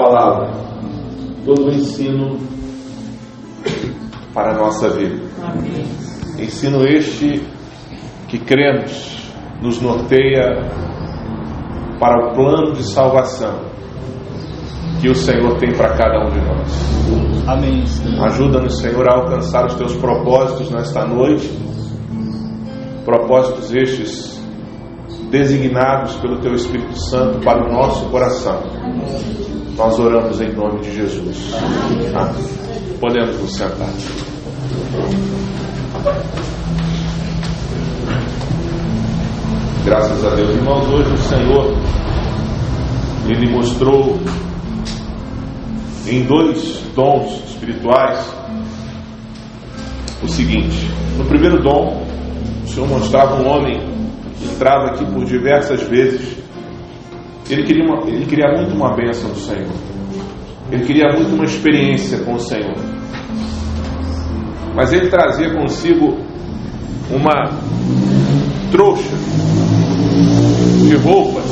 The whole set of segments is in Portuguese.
palavra, todo o ensino para a nossa vida. Amém. Ensino este que cremos nos norteia para o plano de salvação que o Senhor tem para cada um de nós. Amém, Senhor. Ajuda-nos, Senhor, a alcançar os teus propósitos nesta noite, propósitos estes designados pelo teu Espírito Santo para o nosso coração. Nós oramos em nome de Jesus. Amém. Podemos nos sentar. Graças a Deus, irmãos. Hoje o Senhor Ele mostrou em 2 dons espirituais o seguinte. No primeiro dom, o Senhor mostrava um homem que entrava aqui por diversas vezes. Ele queria muito uma bênção do Senhor. Ele queria muito uma experiência com o Senhor. Mas ele trazia consigo uma trouxa de roupas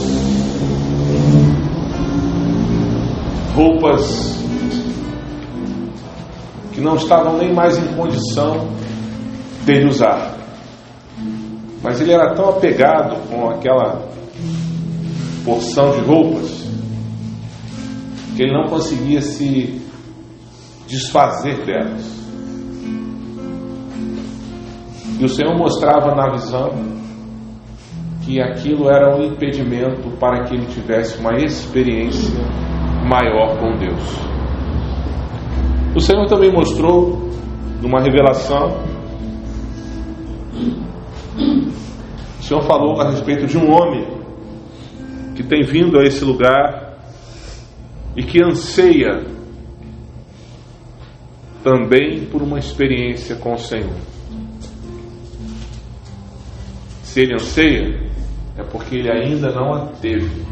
que não estavam nem mais em condição dele usar. Mas ele era tão apegado com aquela porção de roupas que ele não conseguia se desfazer delas. E o Senhor mostrava na visão que aquilo era um impedimento para que ele tivesse uma experiência maior com Deus. O Senhor também mostrou numa revelação, o Senhor falou a respeito de um homem que tem vindo a esse lugar e que anseia também por uma experiência com o Senhor. Se ele anseia, é porque ele ainda não a teve.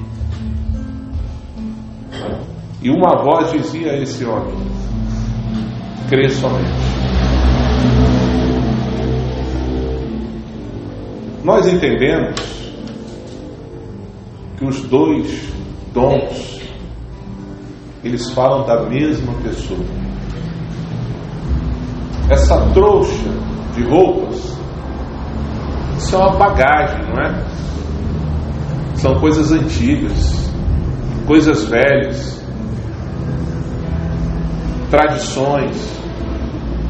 E uma voz dizia a esse homem: crê somente. Nós entendemos que os 2 dons eles falam da mesma pessoa. Essa trouxa de roupas, isso é uma bagagem, não é? São coisas antigas, coisas velhas, tradições,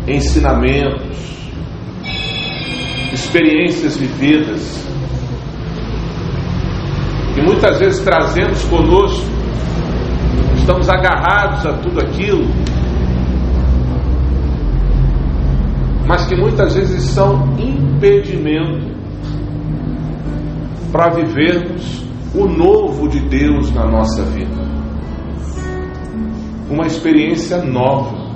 ensinamentos, experiências vividas, que muitas vezes trazemos conosco, estamos agarrados a tudo aquilo, mas que muitas vezes são impedimento para vivermos o novo de Deus na nossa vida. Uma experiência nova,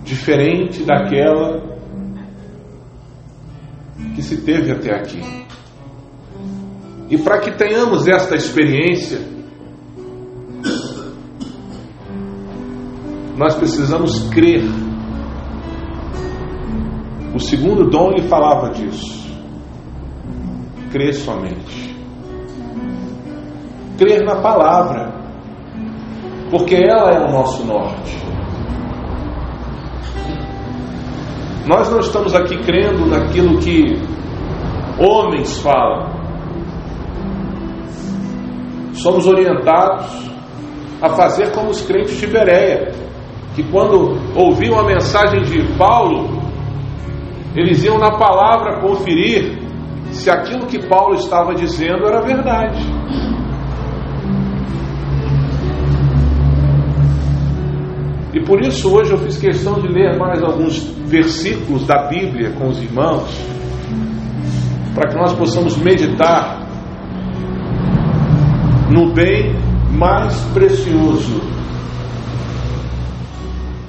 diferente daquela que se teve até aqui. E para que tenhamos esta experiência, nós precisamos crer. O segundo dom lhe falava disso. Crer somente. Crer na palavra, porque ela é o nosso norte. Nós não estamos aqui crendo naquilo que homens falam. Somos orientados a fazer como os crentes de Bereia, que quando ouviam a mensagem de Paulo, eles iam na palavra conferir se aquilo que Paulo estava dizendo era verdade. E por isso hoje eu fiz questão de ler mais alguns versículos da Bíblia com os irmãos, para que nós possamos meditar no bem mais precioso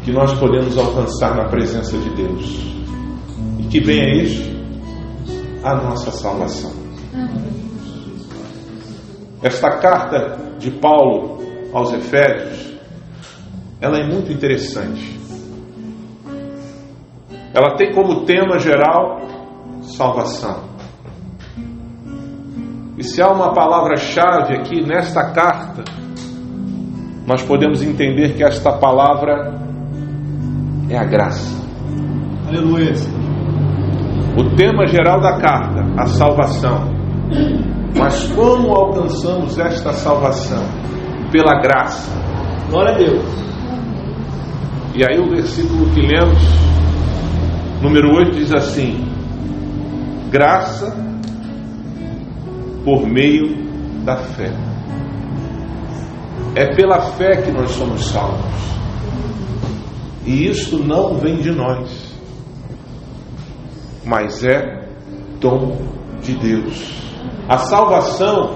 que nós podemos alcançar na presença de Deus. E que bem é este? A nossa salvação. Esta carta de Paulo aos Efésios, ela é muito interessante. Ela tem como tema geral salvação. E se há uma palavra-chave aqui nesta carta, nós podemos entender que esta palavra é a graça. Aleluia. O tema geral da carta, a salvação. Mas como alcançamos esta salvação? Pela graça. Glória a Deus. E aí o versículo que lemos, número 8, diz assim: graça por meio da fé. É pela fé que nós somos salvos. E isto não vem de nós, mas é dom de Deus. A salvação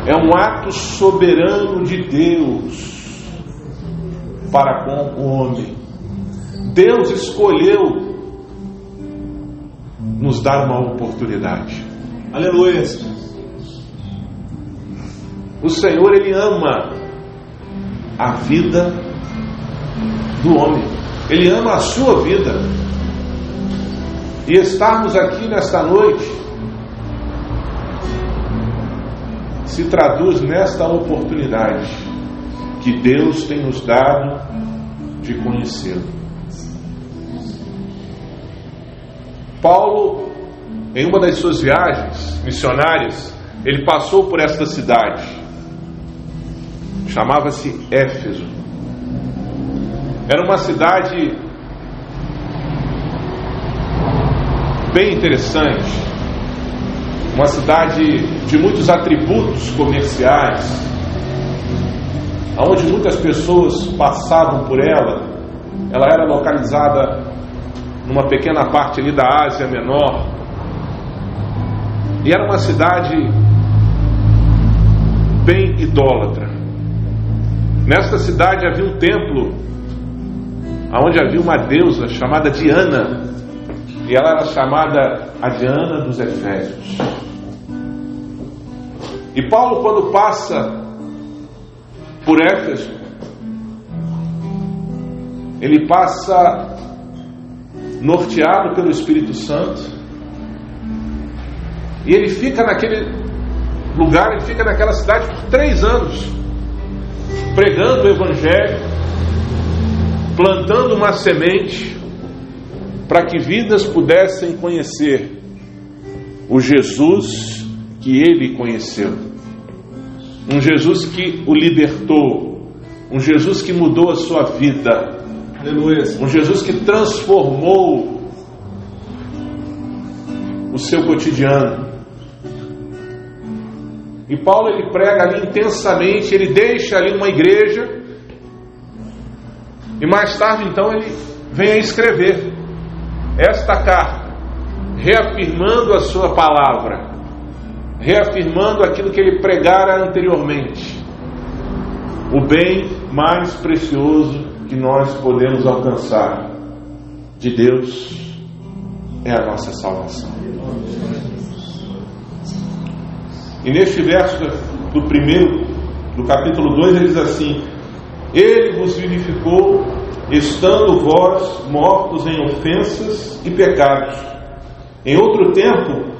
é um ato soberano de Deus para com o homem. Deus escolheu nos dar uma oportunidade. Aleluia. O Senhor, Ele ama a vida do homem. Ele ama a sua vida. E estarmos aqui nesta noite se traduz nesta oportunidade que Deus tem nos dado de conhecê-lo. Paulo, em uma das suas viagens missionárias, ele passou por esta cidade. Chamava-se Éfeso. Era uma cidade bem interessante, uma cidade de muitos atributos comerciais, onde muitas pessoas passavam por ela. Ela era localizada numa pequena parte ali da Ásia Menor, e era uma cidade bem idólatra. Nesta cidade havia um templo onde havia uma deusa chamada Diana, e ela era chamada a Diana dos Efésios. E Paulo, quando passa por Éfeso, ele passa norteado pelo Espírito Santo, e ele fica naquele lugar, ele fica naquela cidade por 3 anos, pregando o Evangelho, plantando uma semente para que vidas pudessem conhecer o Jesus que ele conheceu, um Jesus que o libertou, um Jesus que mudou a sua vida, Aleluia. um Jesus que transformou o seu cotidiano. E Paulo, ele prega ali intensamente, ele deixa ali uma igreja, e mais tarde então ele vem a escrever esta carta, reafirmando a sua palavra, reafirmando aquilo que ele pregara anteriormente. O bem mais precioso que nós podemos alcançar de Deus é a nossa salvação. E neste verso do capítulo 2, ele diz assim: Ele vos vivificou, estando vós mortos em ofensas e pecados. Em outro tempo,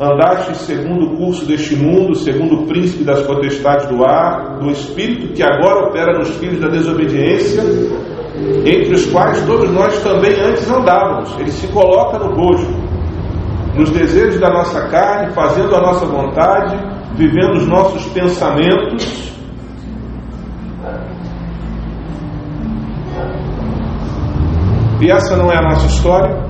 andastes segundo o curso deste mundo, segundo o príncipe das potestades do ar, do espírito que agora opera nos filhos da desobediência, entre os quais todos nós também antes andávamos. Ele se coloca no rosto, nos desejos da nossa carne, fazendo a nossa vontade, vivendo os nossos pensamentos. E essa não é a nossa história.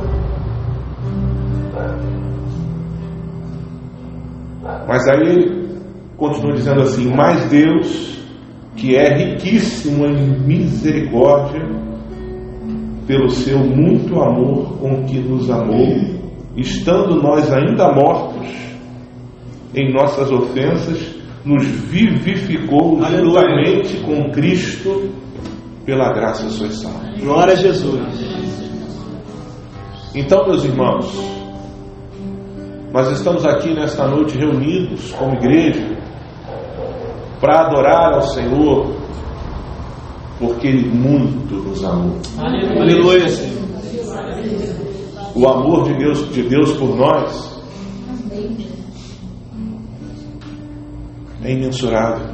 Mas aí ele continua dizendo assim: mas Deus, que é riquíssimo em misericórdia, pelo seu muito amor com que nos amou, estando nós ainda mortos em nossas ofensas, nos vivificou juntamente com Cristo. Pela graça sois salvos. Glória a Jesus. Então, meus irmãos, nós estamos aqui nesta noite reunidos como igreja para adorar ao Senhor, porque Ele muito nos amou. Aleluia, Senhor. O amor de Deus por nós É imensurável.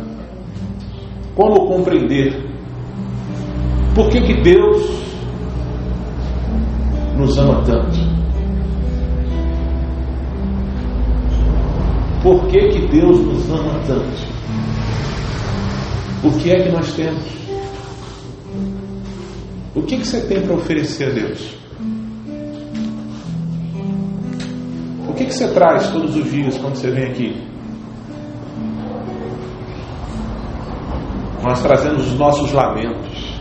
Como compreender? Por que Deus nos ama tanto? Por que Deus nos ama tanto? O que é que nós temos? O que você tem para oferecer a Deus? O que você traz todos os dias quando você vem aqui? Nós trazemos os nossos lamentos,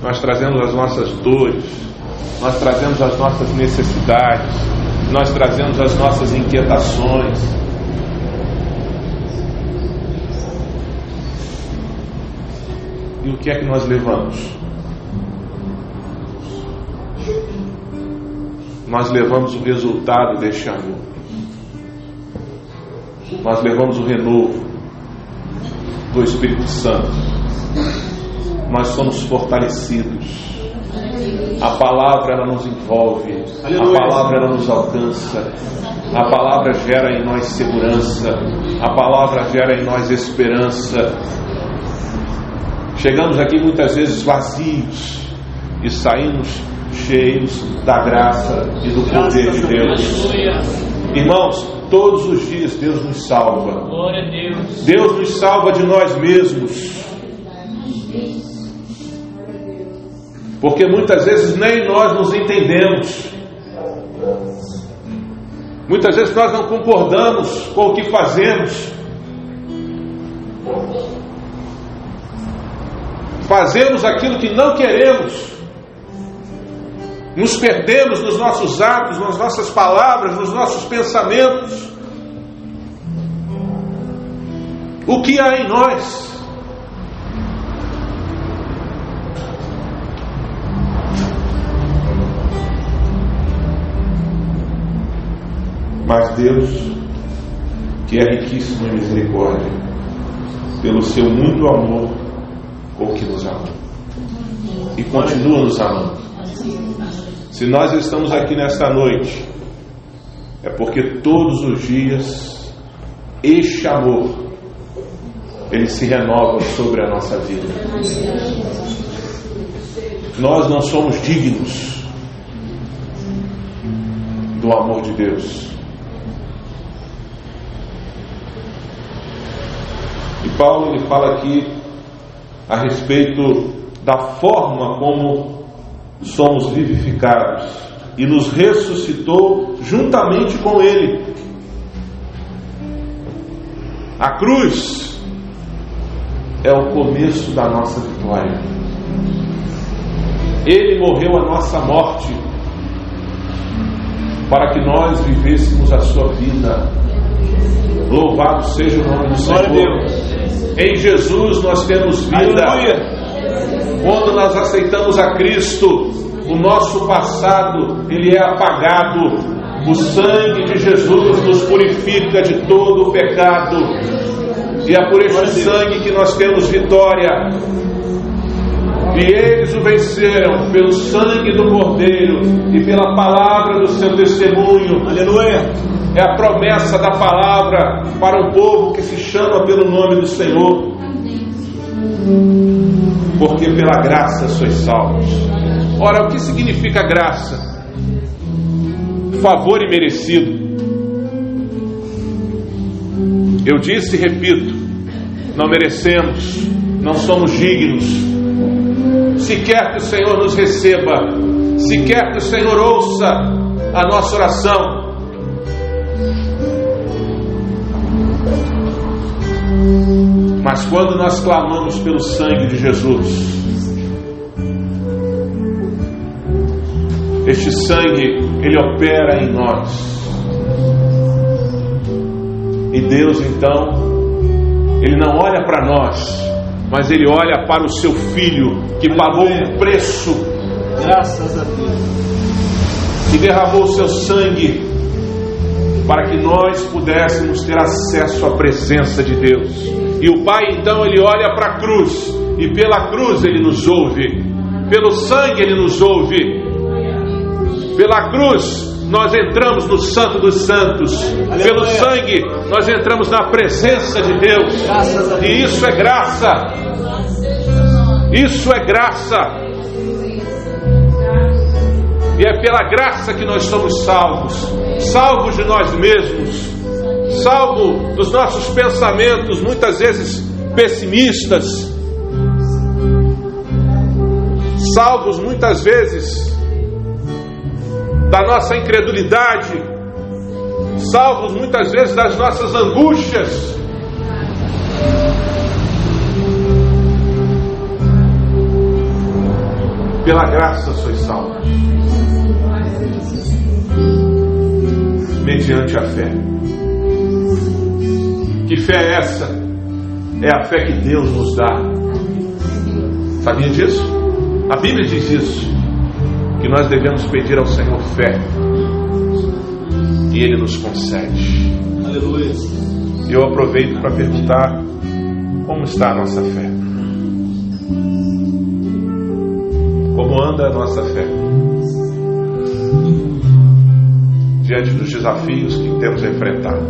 nós trazemos as nossas dores, nós trazemos as nossas necessidades, nós trazemos as nossas inquietações. E o que é que nós levamos? Nós levamos o resultado deste amor. Nós levamos o renovo do Espírito Santo. Nós somos fortalecidos. A palavra, ela nos envolve. A palavra, ela nos alcança. A palavra gera em nós segurança. A palavra gera em nós esperança. Chegamos aqui muitas vezes vazios e saímos cheios da graça e do poder de Deus. Irmãos, todos os dias Deus nos salva. Deus nos salva de nós mesmos. Porque muitas vezes nem nós nos entendemos. Muitas vezes nós não concordamos com o que fazemos. Fazemos aquilo que não queremos. Nos perdemos nos nossos atos, nas nossas palavras, nos nossos pensamentos. O que há em nós? Mas Deus, que é riquíssimo em misericórdia, pelo seu muito amor, com que nos ama e continua nos amando. Se nós estamos aqui nesta noite, é porque todos os dias este amor, ele se renova sobre a nossa vida. Nós não somos dignos do amor de Deus. E Paulo, ele fala aqui a respeito da forma como somos vivificados e nos ressuscitou juntamente com Ele. A cruz é o começo da nossa vitória. Ele morreu a nossa morte para que nós vivêssemos a sua vida. Louvado seja o nome do Senhor. Em Jesus nós temos vida. Aleluia. Quando nós aceitamos a Cristo, o nosso passado, ele é apagado. O sangue de Jesus nos purifica de todo o pecado. E é por este sangue que nós temos vitória. E eles o venceram pelo sangue do Cordeiro e pela palavra do seu testemunho. Aleluia. É a promessa da palavra para o povo que se chama pelo nome do Senhor. Porque pela graça sois salvos. Ora, o que significa graça? Favor imerecido. Eu disse e repito, não merecemos, não somos dignos. Se quer que o Senhor nos receba, se quer que o Senhor ouça a nossa oração, mas quando nós clamamos pelo sangue de Jesus, este sangue, ele opera em nós. E Deus, então, ele não olha para nós, mas ele olha para o seu Filho, que pagou um preço, graças a Deus, que derramou o seu sangue, para que nós pudéssemos ter acesso à presença de Deus. E o Pai, então, ele olha para a cruz, e pela cruz ele nos ouve, pelo sangue ele nos ouve, pela cruz nós entramos no Santo dos Santos. Aleluia. Pelo sangue, nós entramos na presença de Deus. E isso é graça. Isso é graça. E é pela graça que nós somos salvos. Salvos de nós mesmos. Salvo dos nossos pensamentos, muitas vezes pessimistas. Salvos muitas vezes da nossa incredulidade. Salvos muitas vezes das nossas angústias. Pela graça sois salvos, mediante a fé. Que fé é essa? É a fé que Deus nos dá. Sabia disso? A Bíblia diz isso, que nós devemos pedir ao Senhor fé, e Ele nos concede. Aleluia. Eu aproveito para perguntar: como está a nossa fé? Como anda a nossa fé? Diante dos desafios que temos enfrentado.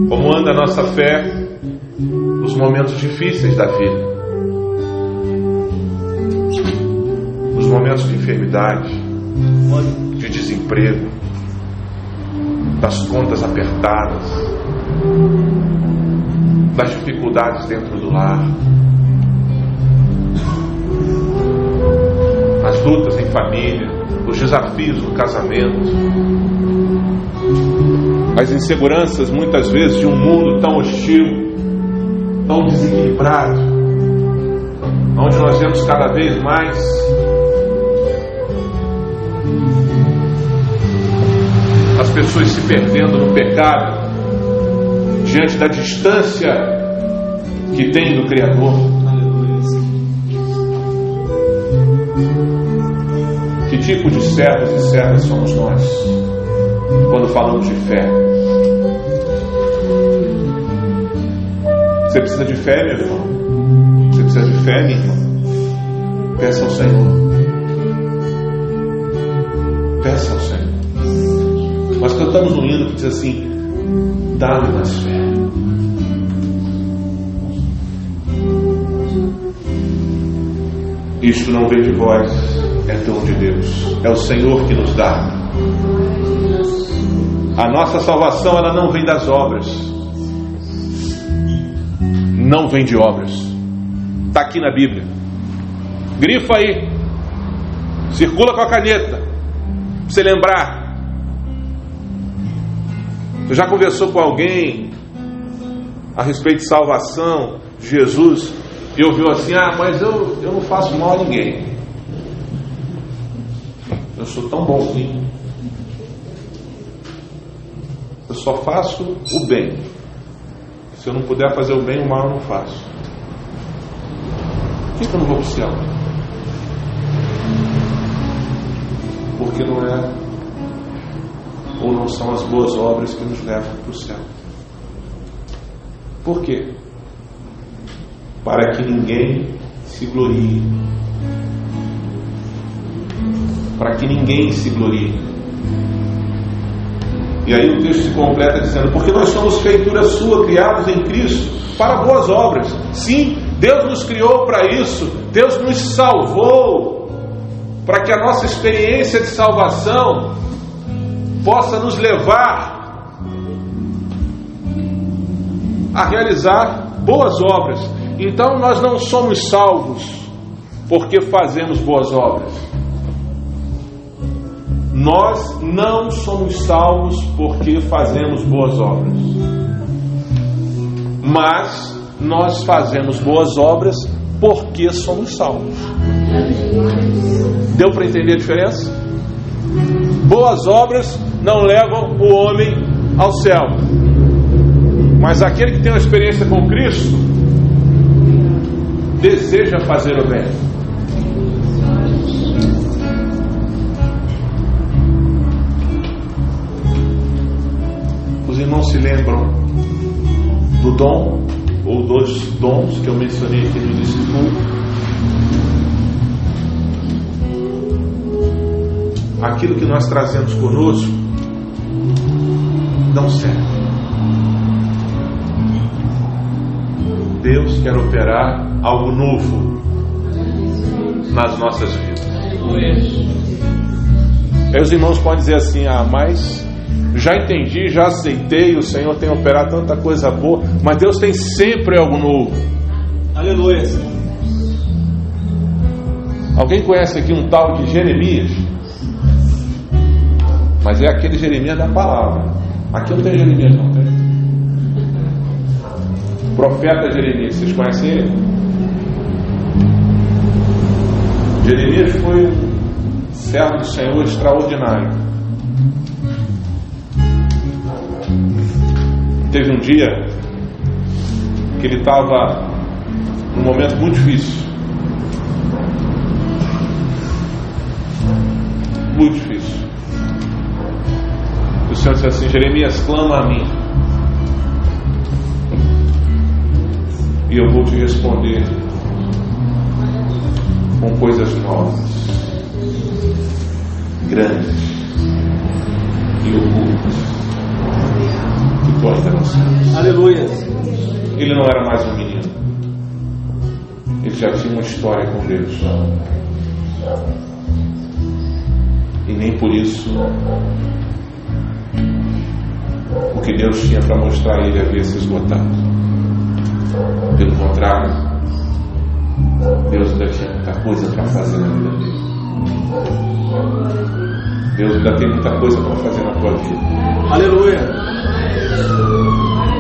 Como anda a nossa fé nos momentos difíceis da vida? Nos momentos de enfermidade, de desemprego, das contas apertadas, das dificuldades dentro do lar, as lutas em família, os desafios no casamento, as inseguranças muitas vezes de um mundo tão hostil, tão desequilibrado, onde nós vemos cada vez mais as pessoas se perdendo no pecado, diante da distância que tem do Criador. Que tipo de servos e servas somos nós quando falamos de fé? Você precisa de fé, meu irmão? Você precisa de fé, minha irmã? Peça ao Senhor. Peça ao Senhor. Nós cantamos um hino que diz assim: dá-me mais fé. Isto não vem de vós, é dom de Deus. É o Senhor que nos dá. A nossa salvação, ela não vem das obras. Não vem de obras. Está aqui na Bíblia. Grifa aí. Circula com a caneta. Pra você lembrar. Você já conversou com alguém a respeito de salvação, de Jesus, e ouviu assim: ah, mas eu não faço mal a ninguém. Eu sou tão bonzinho. Eu só faço o bem. Se eu não puder fazer o bem, o mal eu não faço. Por que eu não vou para o céu? Porque não é, ou não são as boas obras que nos levam para o céu. Por quê? Para que ninguém se glorie. Para que ninguém se glorie. E aí o texto se completa dizendo: porque nós somos feitura sua, criados em Cristo para boas obras. Sim, Deus nos criou para isso. Deus nos salvou para que a nossa experiência de salvação possa nos levar a realizar boas obras. Então nós não somos salvos porque fazemos boas obras. Nós não somos salvos porque fazemos boas obras. Mas nós fazemos boas obras porque somos salvos. Deu para entender a diferença? Boas obras não levam o homem ao céu. Mas aquele que tem uma experiência com Cristo deseja fazer o bem. Os irmãos se lembram do dom ou dos dons que eu mencionei aqui no início do culto? aquilo que nós trazemos conosco não serve. Deus quer operar algo novo nas nossas vidas. Aí os irmãos podem dizer assim: mas já entendi, já aceitei, o Senhor tem operado tanta coisa boa, mas Deus tem sempre algo novo. Aleluia. Alguém conhece aqui um tal de Jeremias? Mas é aquele Jeremias da palavra. Aqui não tem Jeremias, não tem? Profeta Jeremias, vocês conhecem ele? Jeremias foi um servo do Senhor extraordinário. Teve um dia que ele estava num momento muito difícil. Muito difícil. O Senhor disse assim: Jeremias, clama a mim e eu vou te responder com coisas novas, grandes e ocultas que tu ainda não sabes. Aleluia. Ele não era mais um menino, ele já tinha uma história com Deus, e nem por isso o que Deus tinha para mostrar a ele havia se esgotado. Pelo contrário, Deus ainda tinha muita coisa para fazer na vida dele. Deus ainda tem muita coisa para fazer na tua vida. Aleluia.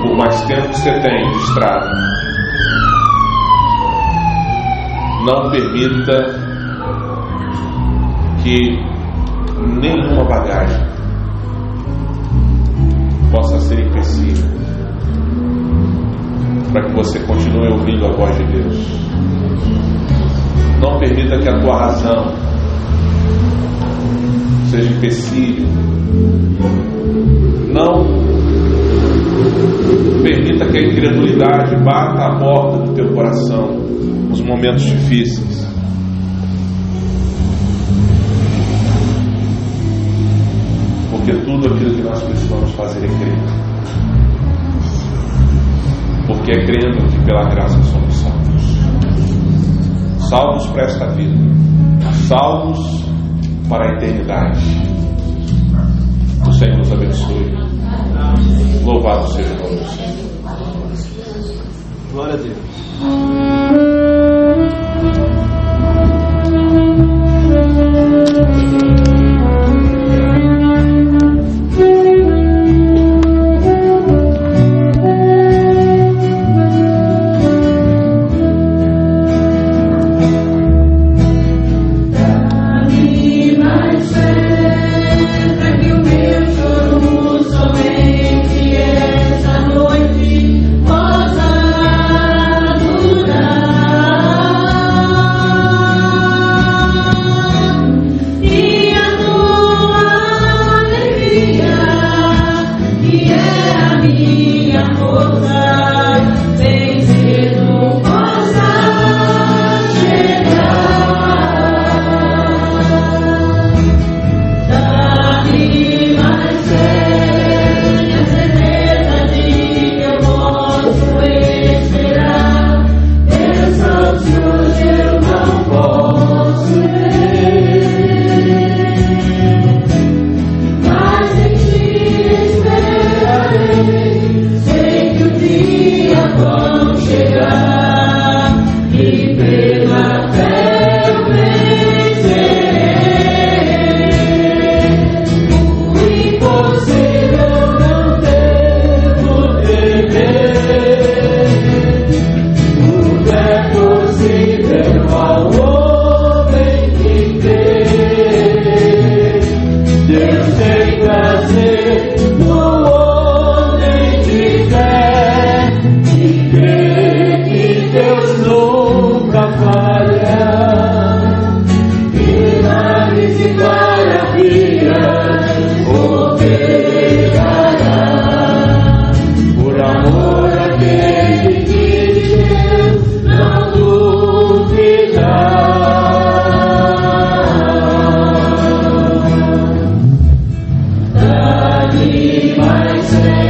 Por mais tempo que você tem de estrada, não permita que nenhuma bagagem possa ser empecilho para que você continue ouvindo a voz de Deus. Não permita que a tua razão seja empecilho. Não permita que a incredulidade bata a porta do teu coração nos momentos difíceis. Porque tudo aquilo que nós precisamos fazer é crer. Porque é crendo que pela graça somos salvos. Salvos para esta vida, salvos para a eternidade. O Senhor nos abençoe. Louvado seja o nome do Senhor. Glória a Deus. Somente esta noite possa durar. Senhor.